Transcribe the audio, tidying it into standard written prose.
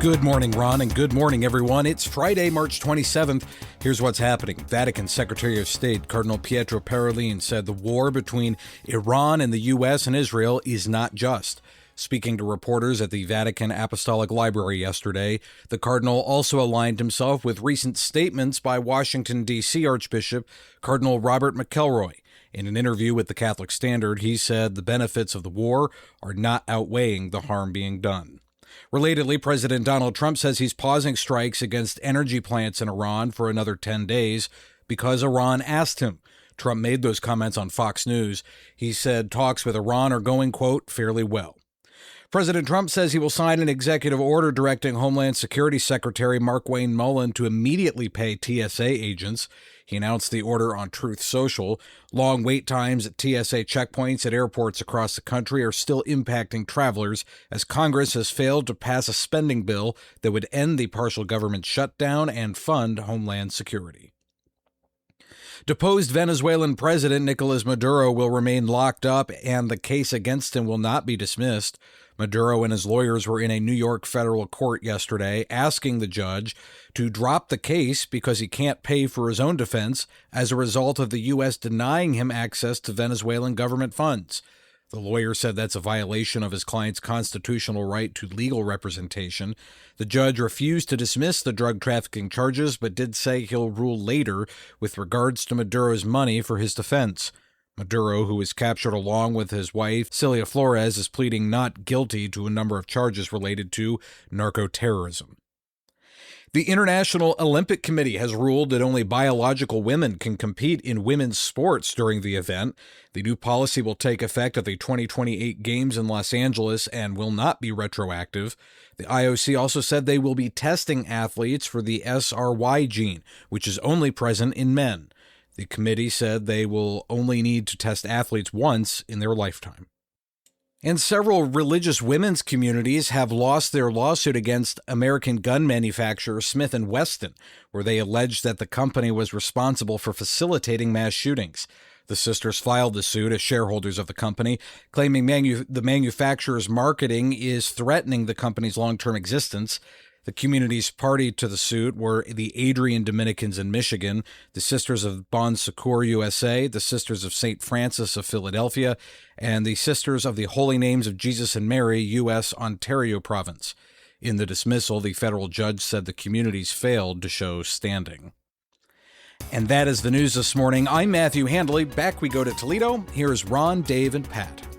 Good morning, Ron, and good morning, everyone. It's Friday, March 27th. Here's what's happening. Vatican Secretary of State Cardinal Pietro Parolin said the war between Iran and the U.S. and Israel is not just. Speaking to reporters at the Vatican Apostolic Library yesterday, the cardinal also aligned himself with recent statements by Washington, D.C. Archbishop Cardinal Robert McElroy. In an interview with the Catholic Standard, he said the benefits of the war are not outweighing the harm being done. Relatedly, President Donald Trump says he's pausing strikes against energy plants in Iran for another 10 days because Iran asked him. Trump made those comments on Fox News. He said talks with Iran are going, quote, fairly well. President Trump says he will sign an executive order directing Homeland Security Secretary Markwayne Mullin to immediately pay TSA agents. He announced the order on Truth Social. Long wait times at TSA checkpoints at airports across the country are still impacting travelers as Congress has failed to pass a spending bill that would end the partial government shutdown and fund Homeland Security. Deposed Venezuelan President Nicolas Maduro will remain locked up, and the case against him will not be dismissed. Maduro and his lawyers were in a New York federal court yesterday asking the judge to drop the case because he can't pay for his own defense as a result of the U.S. denying him access to Venezuelan government funds. The lawyer said that's a violation of his client's constitutional right to legal representation. The judge refused to dismiss the drug trafficking charges, but did say he'll rule later with regards to Maduro's money for his defense. Maduro, who was captured along with his wife, Celia Flores, is pleading not guilty to a number of charges related to narco-terrorism. The International Olympic Committee has ruled that only biological women can compete in women's sports during the event. The new policy will take effect at the 2028 Games in Los Angeles and will not be retroactive. The IOC also said they will be testing athletes for the SRY gene, which is only present in men. The committee said they will only need to test athletes once in their lifetime. And several religious women's communities have lost their lawsuit against American gun manufacturer Smith & Wesson, where they alleged that the company was responsible for facilitating mass shootings. The sisters filed the suit as shareholders of the company, claiming the manufacturer's marketing is threatening the company's long-term existence. The community's party to the suit were the Adrian Dominicans in Michigan, the Sisters of Bon Secours USA, the Sisters of St. Francis of Philadelphia, and the Sisters of the Holy Names of Jesus and Mary, U.S. Ontario Province. In the dismissal, the federal judge said the communities failed to show standing. And that is the news this morning. I'm Matthew Handley. Back we go to Toledo. Here's Ron, Dave, and Pat.